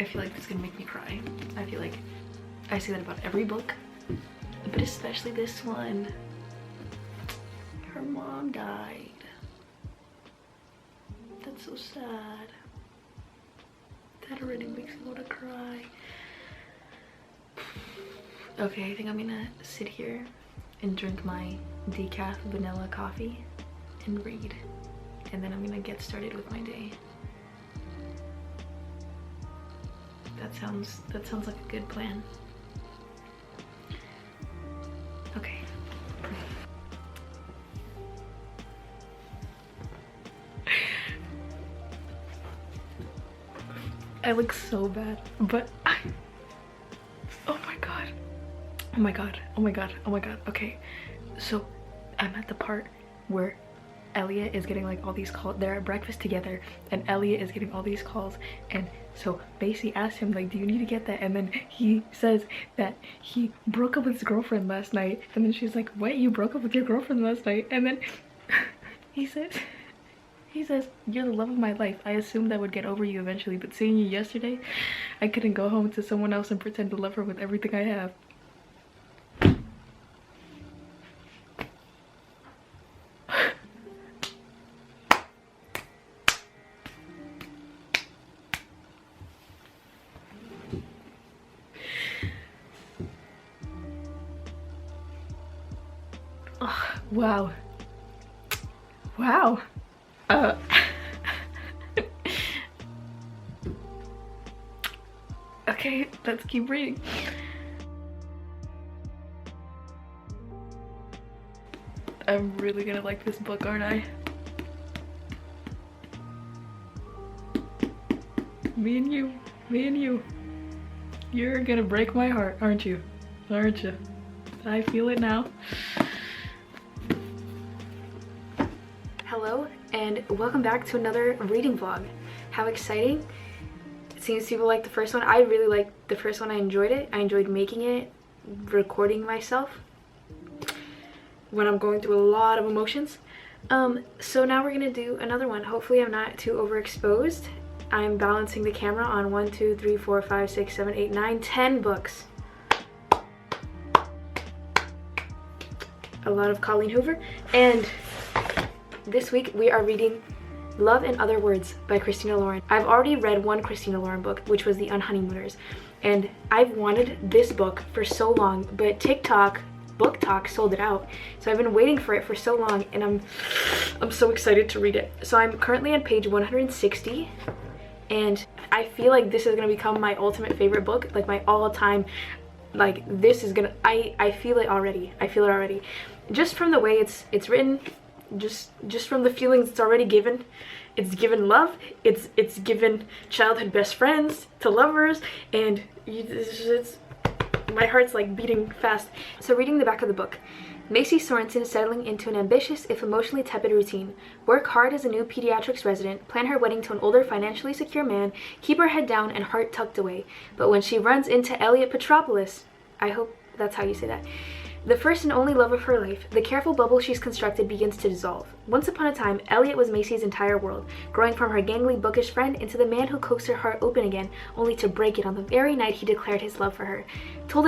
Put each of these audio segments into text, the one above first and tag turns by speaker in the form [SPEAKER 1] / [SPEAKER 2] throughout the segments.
[SPEAKER 1] I feel like it's gonna make me cry. I feel like I say that about every book, but especially this one. Her mom died. That's so sad. That already makes me want to cry. Okay, I think I'm gonna sit here and drink my decaf vanilla coffee and read, and then I'm gonna get started with my day. That sounds like a good plan. Okay. I look so bad, but oh my god. Oh my god. Oh my god. Oh my god. Okay. So I'm at the part where Elliot is getting like all these calls. They're at breakfast together and Elliot is getting all these calls, and so Macy asked him like, do you need to get that? And then he says that he broke up with his girlfriend last night, and then she's like, what, you broke up with your girlfriend last night? And then he says, you're the love of my life. I assumed I would get over you eventually, but seeing you yesterday, I couldn't go home to someone else and pretend to love her with everything I have. Oh, wow. Wow. Okay, let's keep reading. I'm really gonna like this book, aren't I? Me and you. You're gonna break my heart, aren't you? Aren't you? I feel it now. Hello, and welcome back to another reading vlog. How exciting. It seems people like the first one. I really liked the first one. I enjoyed it. I enjoyed making it, recording myself when I'm going through a lot of emotions. So now we're gonna do another one. Hopefully I'm not too overexposed. I'm balancing the camera on 1, 2, 3, 4, 5, 6, 7, 8, 9, 10 books. A lot of Colleen Hoover. And this week we are reading Love and Other Words by Christina Lauren. I've already read one Christina Lauren book, which was The Unhoneymooners, and I've wanted this book for so long, but TikTok Book Talk sold it out, so I've been waiting for it for so long, and I'm so excited to read it. So I'm currently on page 160, and I feel like this is gonna become my ultimate favorite book, like my all-time, like this is gonna, I feel it already. I feel it already, just from the way it's written. Just from the feelings it's already given. It's given love, it's given childhood best friends to lovers, and it's my heart's like beating fast. So reading the back of the book. Macy Sorensen settling into an ambitious, if emotionally tepid routine. Work hard as a new pediatrics resident, plan her wedding to an older, financially secure man, keep her head down and heart tucked away. But when she runs into Elliot Petropoulos, I hope that's how you say that, the first and only love of her life, the careful bubble she's constructed begins to dissolve. Once upon a time, Elliot was Macy's entire world, growing from her gangly, bookish friend into the man who coaxed her heart open again, only to break it on the very night he declared his love for her. Told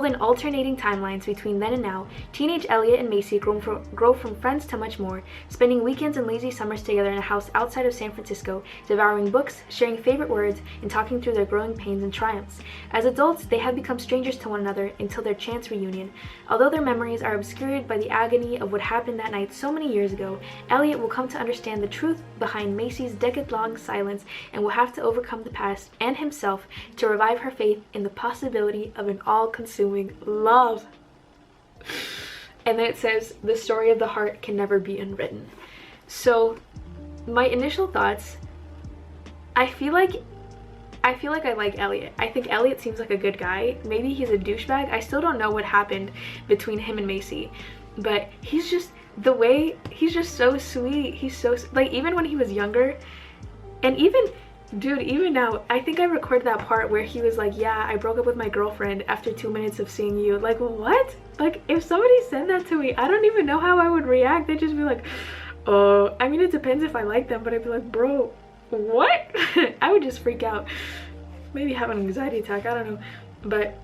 [SPEAKER 1] in alternating timelines between then and now, teenage Elliot and Macy grow from friends to much more, spending weekends and lazy summers together in a house outside of San Francisco, devouring books, sharing favorite words, and talking through their growing pains and triumphs. As adults, they have become strangers to one another until their chance reunion. Although their memories are obscured by the agony of what happened that night so many years ago, Elliot will come to understand the truth behind Macy's decade-long silence and will have to overcome the past and himself to revive her faith in the possibility of an all-consuming love. And then it says, the story of the heart can never be unwritten. So my initial thoughts, I feel like I like Elliot. I think Elliot seems like a good guy. Maybe he's a douchebag. I still don't know what happened between him and Macy, but he's just, the way he's just so sweet. He's so, like, even when he was younger, and even dude, even now, I think I recorded that part where he was like, yeah, I broke up with my girlfriend after 2 minutes of seeing you. Like, what? Like, if somebody said that to me, I don't even know how I would react. They'd just be like, oh, I mean, it depends if I like them, but I'd be like, bro, what? I would just freak out, maybe have an anxiety attack, I don't know. But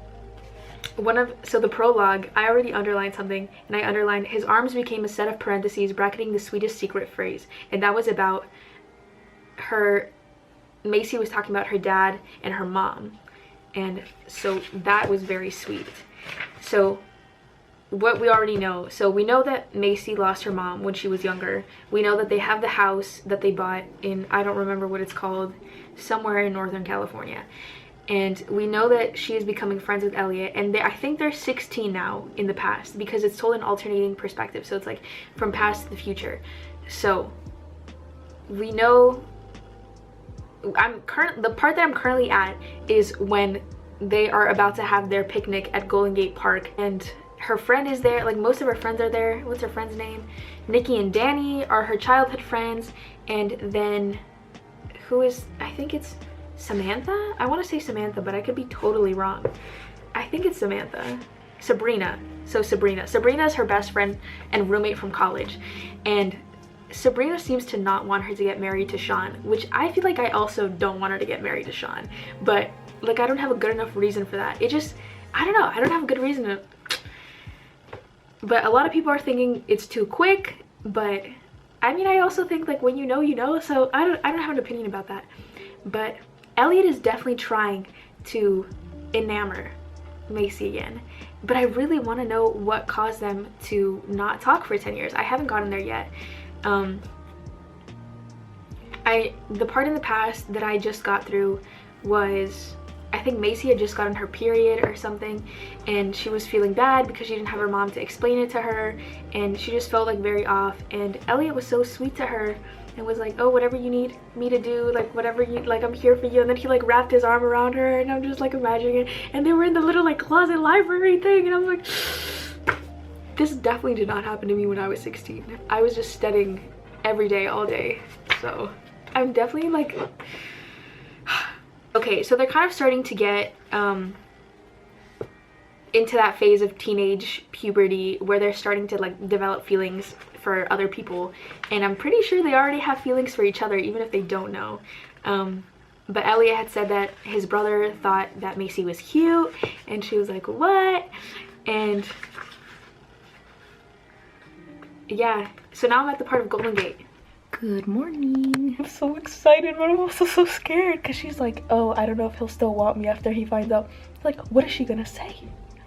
[SPEAKER 1] so the prologue, I already underlined something, and I underlined, his arms became a set of parentheses bracketing the sweetest secret phrase. And that was about her, Macy was talking about her dad and her mom. And so that was very sweet. So what we already know, so we know that Macy lost her mom when she was younger. We know that they have the house that they bought in, I don't remember what it's called, somewhere in Northern California. And we know that she is becoming friends with Elliot, and I think they're 16 now in the past, because it's told in alternating perspective, so it's like from past to the future. So we know, the part that I'm currently at is when they are about to have their picnic at Golden Gate Park, and her friend is there, like most of her friends are there. What's her friend's name? Nikki and Danny are her childhood friends, and then who is, I think it's Samantha? I want to say Samantha, but I could be totally wrong. I think it's Samantha. Sabrina. So Sabrina is her best friend and roommate from college, and Sabrina seems to not want her to get married to Sean, which I feel like I also don't want her to get married to Sean, but like I don't have a good enough reason for that. It just, I don't know, I don't have a good reason to, but a lot of people are thinking it's too quick, but I mean, I also think like when you know, you know, so I don't have an opinion about that. But Elliot is definitely trying to enamor Macy again, but I really want to know what caused them to not talk for 10 years. I haven't gotten there yet. The part in the past that I just got through was, I think Macy had just gotten her period or something, and she was feeling bad because she didn't have her mom to explain it to her, and she just felt like very off. And Elliot was so sweet to her and was like, oh, whatever you need me to do, like whatever you like, I'm here for you. And then he like wrapped his arm around her, and I'm just like imagining it, and they were in the little like closet library thing, and I'm like, this definitely did not happen to me when I was 16. I was just studying every day, all day. So I'm definitely like, okay, so they're kind of starting to get into that phase of teenage puberty where they're starting to like develop feelings for other people, and I'm pretty sure they already have feelings for each other even if they don't know. But Elliot had said that his brother thought that Macy was cute, and she was like, what? And yeah, so now I'm at the part of Golden Gate. Good morning. I'm so excited, but I'm also so scared because she's like, oh, I don't know if he'll still want me after he finds out. Like, what is she gonna say?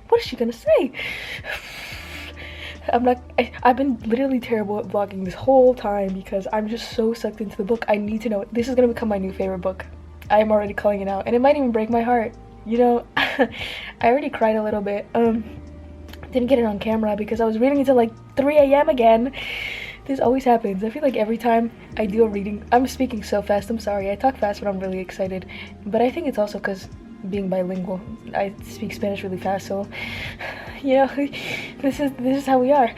[SPEAKER 1] What is she gonna say? I've been literally terrible at vlogging this whole time because I'm just so sucked into the book. I need to know. This is gonna become my new favorite book. I am already calling it out, and it might even break my heart. You know, I already cried a little bit. Didn't get it on camera because I was reading until like 3 a.m. again. This always happens. I feel like every time I do a reading, I'm speaking so fast, I'm sorry. I talk fast when I'm really excited, but I think it's also because being bilingual, I speak Spanish really fast, so you know, this is how we are.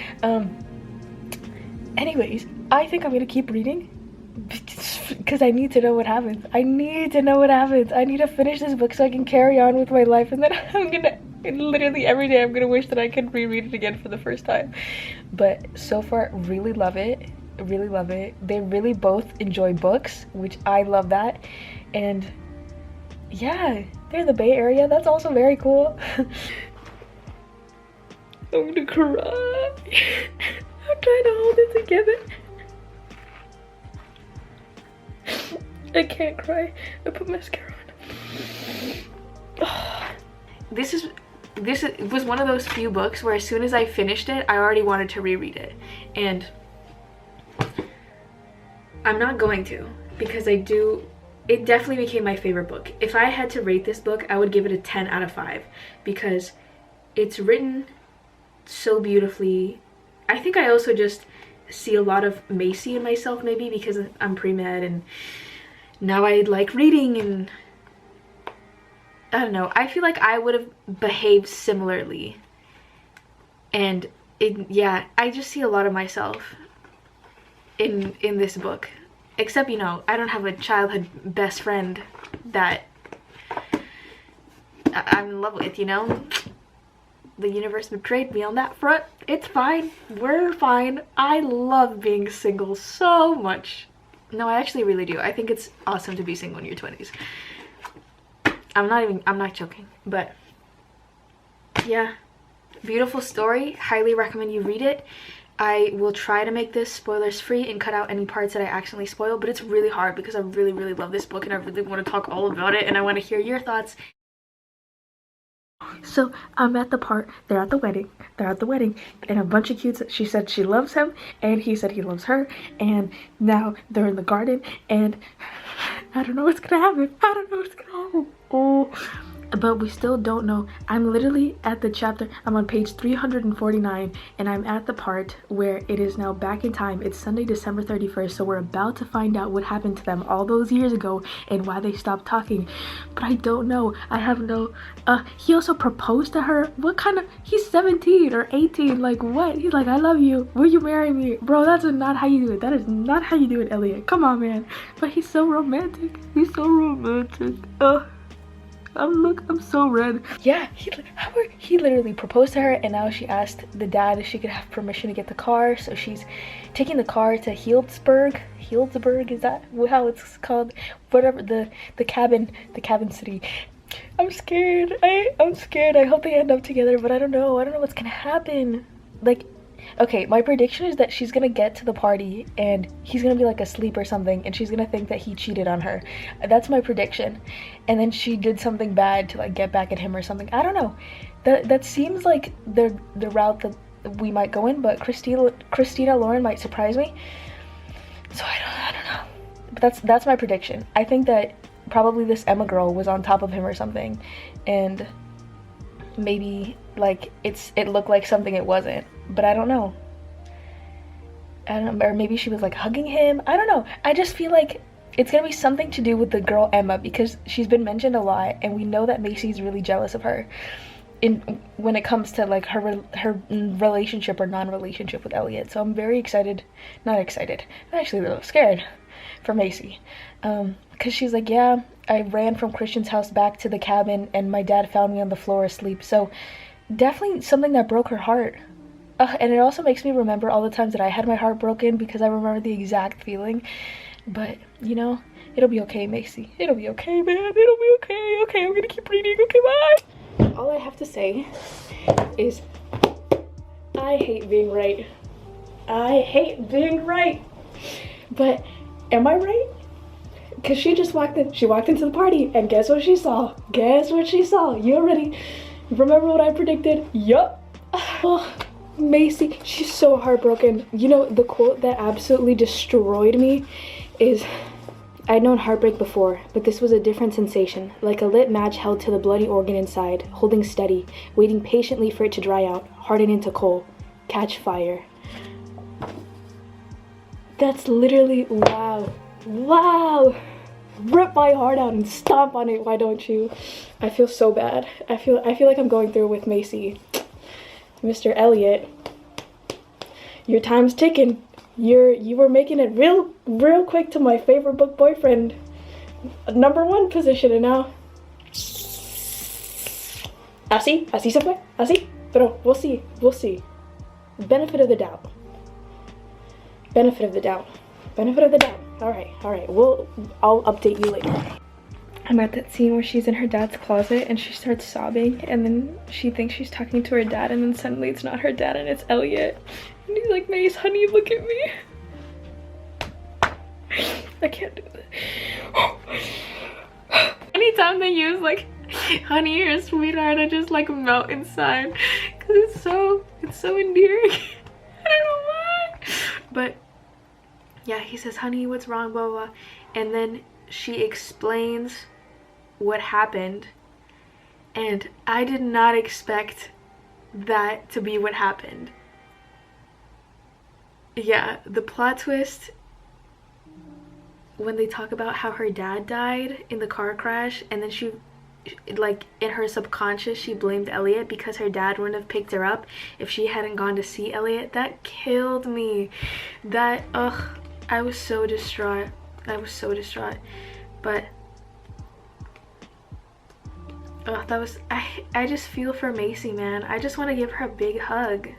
[SPEAKER 1] Anyways, I think I'm gonna keep reading because I need to know what happens. I need to know what happens. I need to finish this book so I can carry on with my life, and then I'm gonna, literally every day I'm gonna wish that I could reread it again for the first time. But so far, really love it. Really love it. They really both enjoy books, which I love that. And yeah, they're in the Bay Area. That's also very cool. I'm gonna cry. I'm trying to hold it together. I can't cry. I put mascara on. This was one of those few books where as soon as I finished it, I already wanted to reread it. And I'm not going to, because it definitely became my favorite book. If I had to rate this book, I would give it a 10 out of 5 because it's written so beautifully. I think I also just see a lot of Macy in myself, maybe because I'm pre-med and now I like reading, and I don't know, I feel like I would have behaved similarly. And yeah, I just see a lot of myself in this book. Except, you know, I don't have a childhood best friend that I'm in love with, you know? The universe betrayed me on that front. It's fine. We're fine. I love being single so much. No, I actually really do. I think it's awesome to be single in your 20s. I'm not joking, but yeah, beautiful story. Highly recommend you read it. I will try to make this spoilers free and cut out any parts that I accidentally spoil, but it's really hard because I really, really love this book and I really want to talk all about it and I want to hear your thoughts. So I'm at the part, they're at the wedding, and a bunch of cutes, she said she loves him, and he said he loves her, and now they're in the garden, and I don't know what's gonna happen. Oh, but we still don't know. I'm literally at the chapter, I'm on page 349, and I'm at the part where it is now back in time. It's Sunday, December 31st, so we're about to find out what happened to them all those years ago and why they stopped talking. But I don't know. I have no, he also proposed to her. What kind of, he's 17 or 18, like what? He's like, I love you, will you marry me? Bro, that's not how you do it. That is not how you do it, Elliot. Come on, man. But he's so romantic. He's so romantic. I'm so red. Yeah, he literally proposed to her, and now she asked the dad if she could have permission to get the car. So she's taking the car to Healdsburg, is that how it's called? Whatever, the cabin city. I'm scared. I'm scared. I hope they end up together, but I don't know what's gonna happen. Like, okay, my prediction is that she's gonna get to the party and he's gonna be like asleep or something, and she's gonna think that he cheated on her. That's my prediction. And then she did something bad to like get back at him or something. I don't know. That seems like the route that we might go in, but Christina Lauren might surprise me. So I don't know. But that's my prediction. I think that probably this Emma girl was on top of him or something, and maybe like it looked like something it wasn't, but I don't know. Or maybe she was like hugging him. I don't know. I just feel like it's gonna be something to do with the girl Emma, because she's been mentioned a lot, and we know that Macy's really jealous of her when it comes to like her relationship or non-relationship with Elliot. So I'm very excited. Not excited. I'm actually a little scared for Macy, because she's like, yeah, I ran from Christian's house back to the cabin, and my dad found me on the floor asleep. So definitely something that broke her heart. And it also makes me remember all the times that I had my heart broken, because I remember the exact feeling. But, you know, it'll be okay, Macy. It'll be okay, man. It'll be okay. Okay, I'm gonna keep reading. Okay, bye. All I have to say is I hate being right. I hate being right. But am I right? Because she just walked in. She walked into the party, and guess what she saw? Guess what she saw? You already remember what I predicted? Yup. Oh, Macy, she's so heartbroken. You know, the quote that absolutely destroyed me is, I'd known heartbreak before, but this was a different sensation, like a lit match held to the bloody organ inside, holding steady, waiting patiently for it to dry out, harden into coal, catch fire. That's literally, wow. Wow. Rip my heart out and stomp on it, why don't you? I feel so bad. I feel like I'm going through with Macy. Mr. Elliot, your time's ticking. You were making it real quick to my favorite book boyfriend, #1 position, and now así se fue, así. Pero we'll see. Benefit of the doubt. All right. I'll update you later. I'm at that scene where she's in her dad's closet and she starts sobbing, and then she thinks she's talking to her dad, and then suddenly it's not her dad and it's Elliot. And he's like, Mace, honey, look at me. I can't do this. Anytime they use like honey or sweetheart, I just like melt inside, because it's so endearing. I don't know why. But yeah, he says, honey, what's wrong, blah, blah, blah. And then she explains what happened, and I did not expect that to be what happened. Yeah, the plot twist when they talk about how her dad died in the car crash, and then she, like, in her subconscious, she blamed Elliot because her dad wouldn't have picked her up if she hadn't gone to see Elliot. That killed me. That, ugh, I was so distraught. But that was, I just feel for Macy, man. I just want to give her a big hug.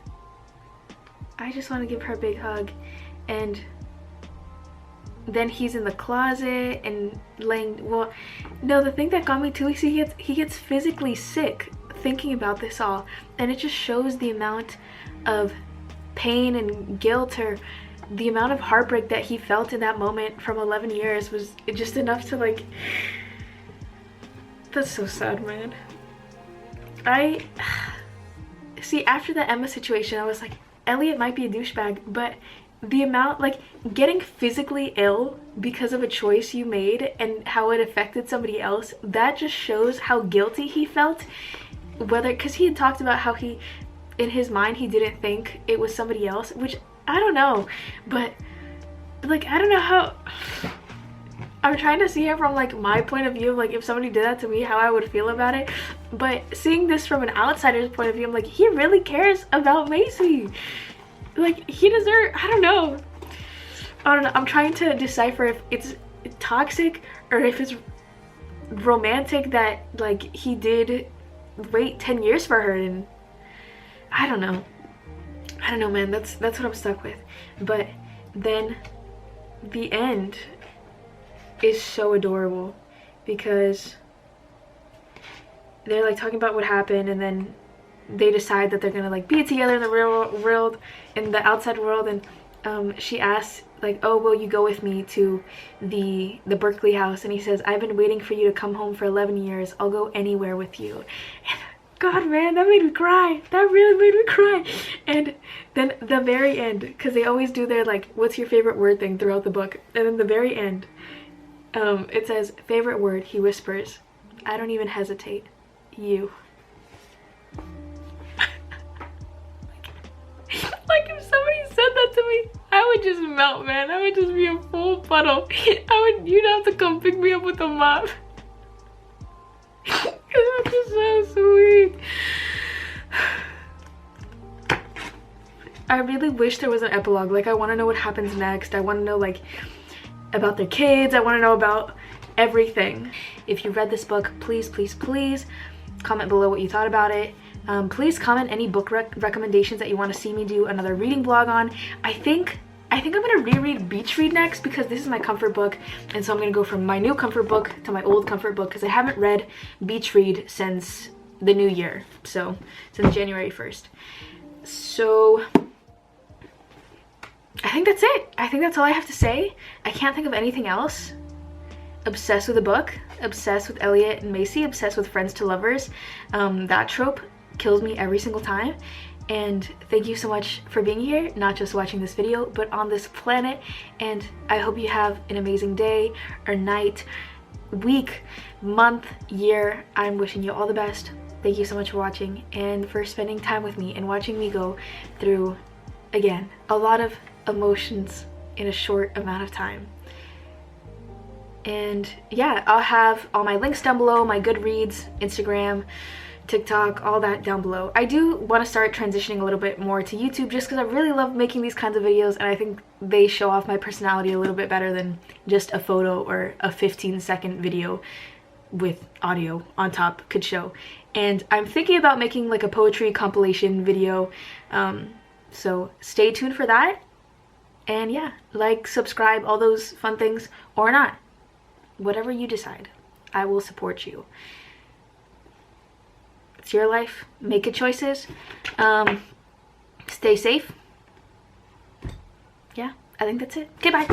[SPEAKER 1] then he's in the closet and laying, well, no, the thing that got me too is he gets physically sick thinking about this all, and it just shows the amount of pain and guilt, or the amount of heartbreak that he felt in that moment from 11 years was just enough to like, that's so sad, man. I see, after the Emma situation, I was like, Elliot might be a douchebag, but the amount, like, getting physically ill because of a choice you made and how it affected somebody else, that just shows how guilty he felt. Whether, because he had talked about how he, in his mind, he didn't think it was somebody else, which I don't know, but like, I don't know how, I'm trying to see it from like my point of view, like if somebody did that to me, how I would feel about it. But seeing this from an outsider's point of view, I'm like, he really cares about Macy. Like, he deserves, I don't know, I'm trying to decipher if it's toxic or if it's romantic that like he did wait 10 years for her, and I don't know, man. That's what I'm stuck with. But then the end is so adorable, because they're like talking about what happened, and then they decide that they're gonna like be together in the real world, in the outside world, and she asks like, oh, will you go with me to the Berkeley house? And he says, I've been waiting for you to come home for 11 years. I'll go anywhere with you. And God, man, that made me cry. That really made me cry. And then the very end, because they always do their like, what's your favorite word thing throughout the book, and then the very end, it says, favorite word, he whispers, I don't even hesitate, you. Like, if somebody said that to me, I would just melt, man. I would just be a full puddle. You'd have to come pick me up with a mop. Cause that's just so sweet. I really wish there was an epilogue. Like, I want to know what happens next. I want to know like about their kids. I want to know about everything. If you read this book, please comment below what you thought about it. Please comment any book recommendations that you want to see me do another reading vlog on. I think I'm gonna reread Beach Read next, because this is my comfort book, and so I'm gonna go from my new comfort book to my old comfort book, because I haven't read Beach Read since the new year, so since January 1st. So I think that's it. I think that's all I have to say. I can't think of anything else. Obsessed with the book, obsessed with Elliot and Macy, obsessed with friends to lovers. That trope kills me every single time. And thank you so much for being here, not just watching this video, but on this planet. And I hope you have an amazing day or night, week, month, year. I'm wishing you all the best. Thank you so much for watching and for spending time with me and watching me go through, again, a lot of emotions in a short amount of time. And yeah, I'll have all my links down below, my Goodreads, Instagram, TikTok, all that down below. I do want to start transitioning a little bit more to YouTube, just because I really love making these kinds of videos, and I think they show off my personality a little bit better than just a photo or a 15-second video with audio on top could show. And I'm thinking about making like a poetry compilation video, so stay tuned for that. And yeah, like, subscribe, all those fun things, or not. Whatever you decide, I will support you. It's your life. Make good choices. Stay safe. Yeah, I think that's it. Okay, bye.